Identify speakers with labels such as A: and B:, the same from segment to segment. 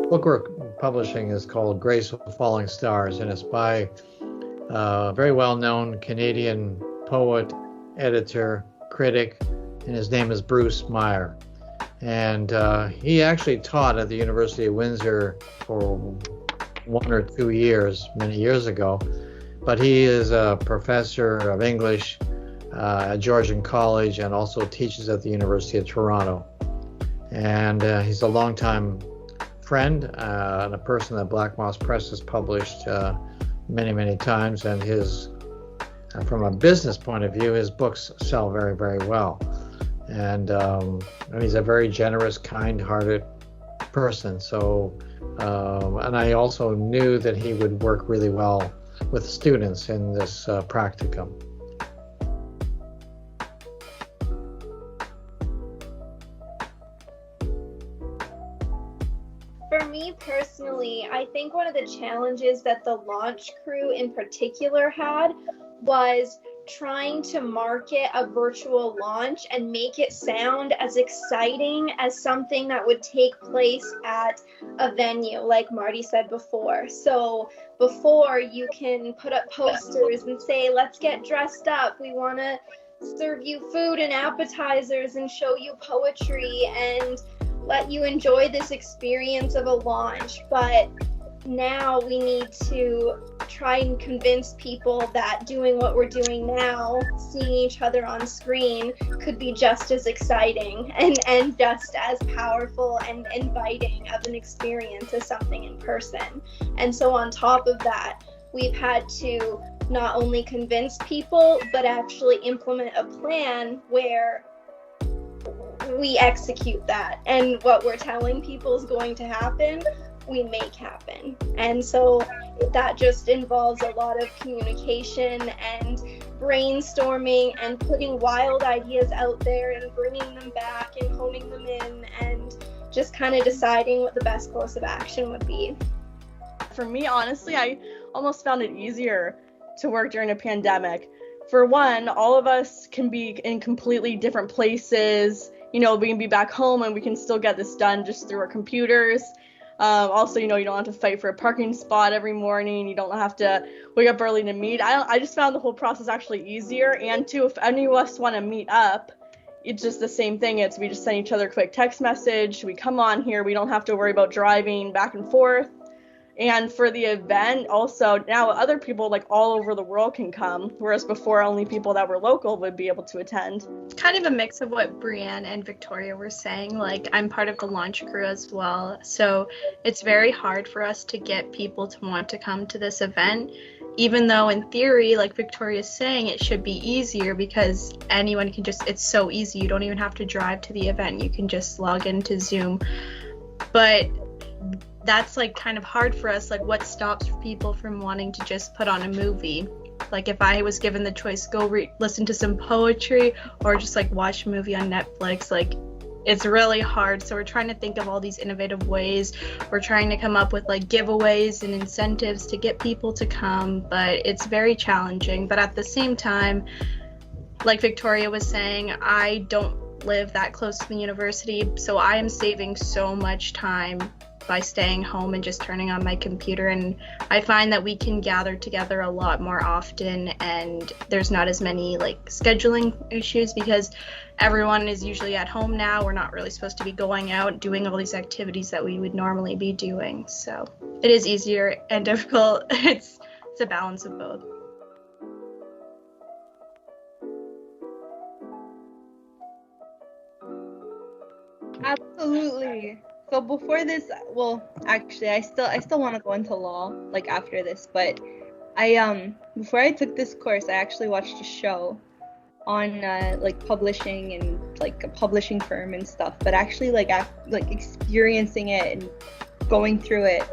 A: book we're publishing is called Graceful Falling Stars, and it's by a very well-known Canadian poet, editor, critic, and his name is Bruce Meyer. And he actually taught at the University of Windsor for 1 or 2 years, many years ago. But he is a professor of English at Georgian College and also teaches at the University of Toronto. And he's a longtime friend and a person that Black Moss Press has published many, many times. And his, from a business point of view, his books sell very, very well. And he's a very generous, kind-hearted person. So, and I also knew that he would work really well with students in this practicum.
B: For me personally, I think one of the challenges that the launch crew in particular had was trying to market a virtual launch and make it sound as exciting as something that would take place at a venue, like Marty said before. So before, you can put up posters and say, let's get dressed up. We want to serve you food and appetizers and show you poetry and let you enjoy this experience of a launch. But now we need to try and convince people that doing what we're doing now, seeing each other on screen, could be just as exciting and just as powerful and inviting of an experience as something in person. And so on top of that, we've had to not only convince people, but actually implement a plan where we execute that. And what we're telling people is going to happen, we make happen. And so that just involves a lot of communication and brainstorming and putting wild ideas out there and bringing them back and honing them in and just kind of deciding what the best course of action would be.
C: For me, honestly, I almost found it easier to work during a pandemic. For one, all of us can be in completely different places. You know, we can be back home and we can still get this done just through our computers. Also, you know, you don't have to fight for a parking spot every morning. You don't have to wake up early to meet. I just found the whole process actually easier. And two, if any of us want to meet up, it's just the same thing. We just send each other a quick text message. We come on here. We don't have to worry about driving back and forth. And for the event, also, now other people like all over the world can come, whereas before only people that were local would be able to attend.
D: It's kind of a mix of what Bryanne and Victoria were saying. Like, I'm part of the launch crew as well, so it's very hard for us to get people to want to come to this event, even though in theory, like Victoria's saying, it should be easier because anyone can just, it's so easy. You don't even have to drive to the event. You can just log into Zoom. But that's like kind of hard for us. Like, what stops people from wanting to just put on a movie? Like, if I was given the choice, go listen to some poetry or just like watch a movie on Netflix, like it's really hard. So we're trying to think of all these innovative ways. We're trying to come up with like giveaways and incentives to get people to come, but it's very challenging. But at the same time, like Victoria was saying, I don't live that close to the university, so I am saving so much time by staying home and just turning on my computer. And I find that we can gather together a lot more often, and there's not as many like scheduling issues because everyone is usually at home now. We're not really supposed to be going out doing all these activities that we would normally be doing. So it is easier and difficult. It's a balance of both.
E: Absolutely. So before this, well, actually, I still want to go into law, like, after this, but before I took this course, I actually watched a show on, like, publishing and, like, a publishing firm and stuff, but actually, like, experiencing it and going through it,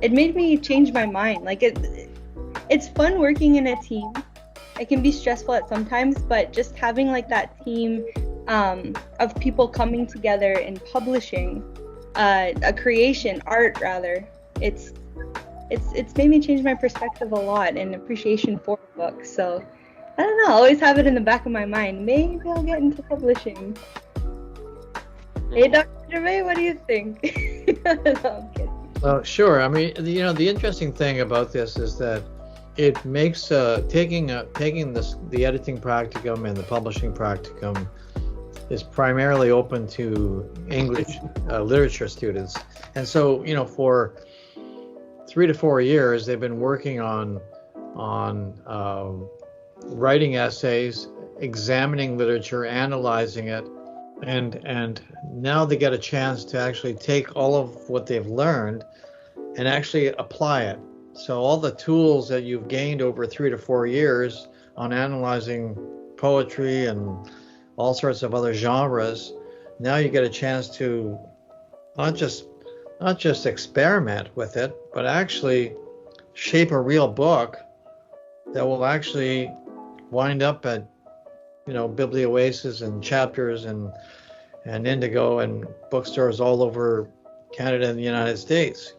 E: it made me change my mind. Like, it's fun working in a team. It can be stressful at sometimes, but just having, like, that team of people coming together and publishing a creation, art rather, it's made me change my perspective a lot and appreciation for books. So I don't know, I always have it in the back of my mind, maybe I'll get into publishing. Hey, Dr. Gervais, what do you think? No, I'm kidding.
A: Well, sure. I mean, the interesting thing about this is that it makes taking the editing practicum and the publishing practicum is primarily open to English literature students, and so for 3 to 4 years they've been working on writing essays, examining literature, analyzing it, and now they get a chance to actually take all of what they've learned and actually apply it. So all the tools that you've gained over 3 to 4 years on analyzing poetry and all sorts of other genres, now you get a chance to not just experiment with it, but actually shape a real book that will actually wind up at Biblioasis and Chapters and Indigo and bookstores all over Canada and the United States.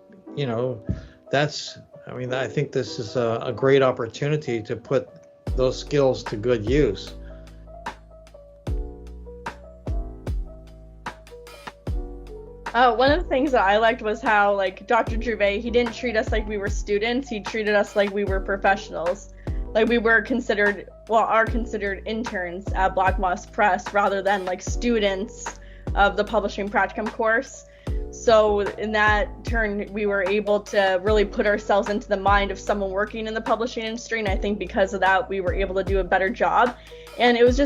A: I think this is a great opportunity to put those skills to good use.
C: One of the things that I liked was how, like, Dr. Gervais, he didn't treat us like we were students. He treated us like we were professionals. Like, we were are considered interns at Black Moss Press rather than like students of the Publishing Practicum course. So in that turn, we were able to really put ourselves into the mind of someone working in the publishing industry, and I think because of that, we were able to do a better job. And it was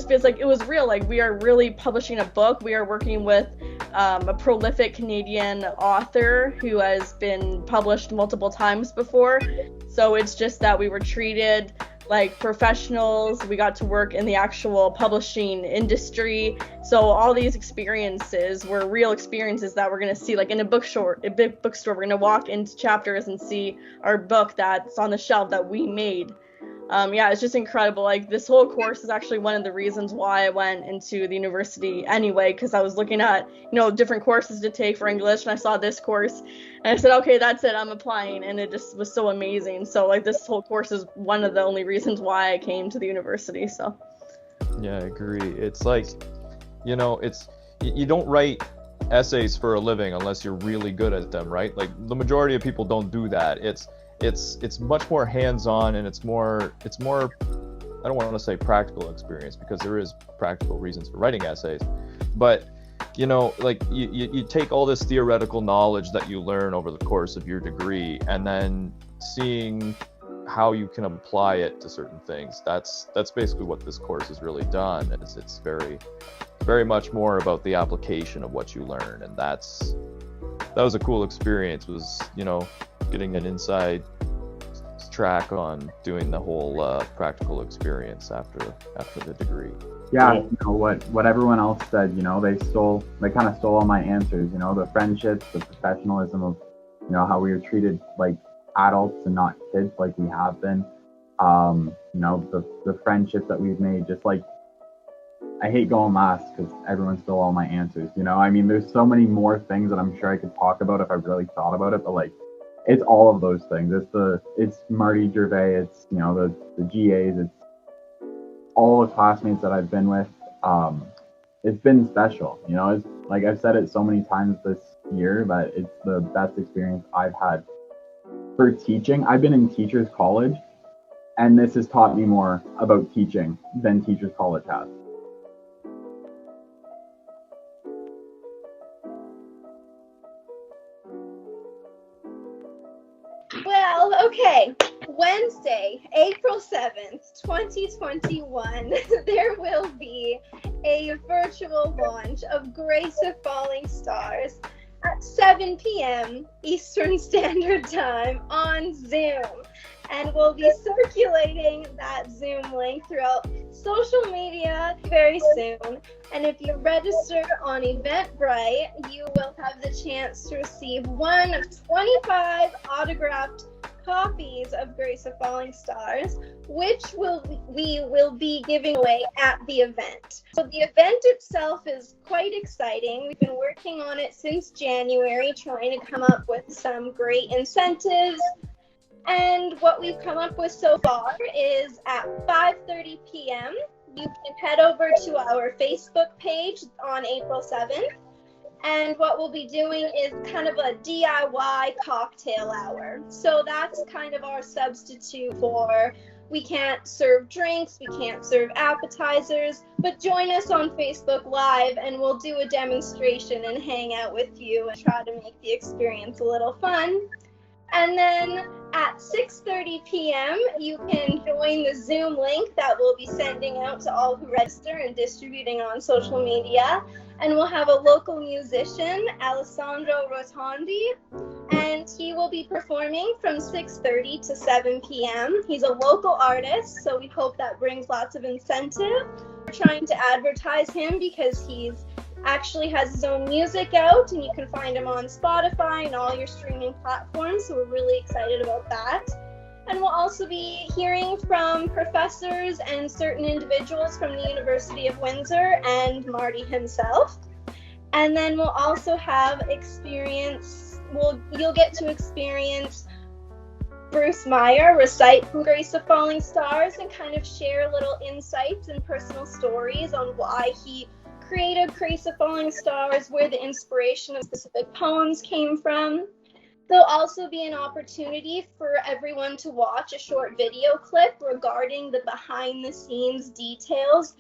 C: real. Like, we are really publishing a book. We are working with a prolific Canadian author who has been published multiple times before. So it's just that we were treated like professionals. We got to work in the actual publishing industry. So all these experiences were real experiences that we're going to see, like in a big bookstore. We're going to walk into Chapters and see our book that's on the shelf that we made. It's just incredible. Like, this whole course is actually one of the reasons why I went into the university anyway, because I was looking at, different courses to take for English, and I saw this course, and I said, okay, that's it, I'm applying, and it just was so amazing. So, like, this whole course is one of the only reasons why I came to the university, so.
F: Yeah, I agree. It's like, you don't write essays for a living unless you're really good at them, right? Like, the majority of people don't do that. It's much more hands-on, and it's more I don't want to say practical experience, because there is practical reasons for writing essays, but you take all this theoretical knowledge that you learn over the course of your degree, and then seeing how you can apply it to certain things. That's basically what this course has really done. It's very, very much more about the application of what you learn, and that was a cool experience, was getting an inside track on doing the whole practical experience after the degree.
G: Yeah, what everyone else said, they kind of stole all my answers, the friendships, the professionalism of, how we were treated like adults and not kids like we have been. The friendships that we've made, just like, I hate going last because everyone stole all my answers, there's so many more things that I'm sure I could talk about if I really thought about it, but like, it's all of those things. It's Marty Gervais, it's, the GAs, it's all the classmates that I've been with. It's been special, it's like I've said it so many times this year, that it's the best experience I've had for teaching. I've been in teachers college, and this has taught me more about teaching than teachers college has.
B: Well, okay. Wednesday, April 7th, 2021, there will be a virtual launch of Grace of Falling Stars at 7 p.m. Eastern Standard Time on Zoom. And we'll be circulating that Zoom link throughout social media very soon. And if you register on Eventbrite, you will have the chance to receive one of 25 autographed copies of Grace of Falling Stars, which we will be giving away at the event. So the event itself is quite exciting. We've been working on it since January, trying to come up with some great incentives. And what we've come up with so far is at 5:30 p.m. you can head over to our Facebook page on April 7th, And what we'll be doing is kind of a DIY cocktail hour. So that's kind of our substitute for we can't serve drinks, we can't serve appetizers, but join us on Facebook Live and we'll do a demonstration and hang out with you and try to make the experience a little fun. And then at 6:30 p.m., you can join the Zoom link that we'll be sending out to all who register and distributing on social media. And we'll have a local musician, Alessandro Rotondi, and he will be performing from 6:30 to 7 p.m. He's a local artist, so we hope that brings lots of incentive. We're trying to advertise him because he's actually has his own music out, and you can find him on Spotify and all your streaming platforms, so we're really excited about that. And we'll also be hearing from professors and certain individuals from the University of Windsor and Marty himself. And then we'll also have you'll get to experience Bruce Meyer recite Grace of Falling Stars and kind of share little insights and personal stories on why he created Grace of Falling Stars, where the inspiration of specific poems came from. There'll also be an opportunity for everyone to watch a short video clip regarding the behind-the-scenes details,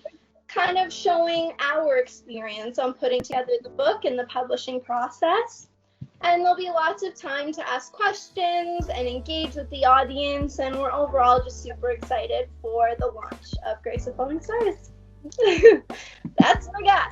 B: kind of showing our experience on putting together the book and the publishing process. And there'll be lots of time to ask questions and engage with the audience, and we're overall just super excited for the launch of Grace of Falling Stars. That's what I got.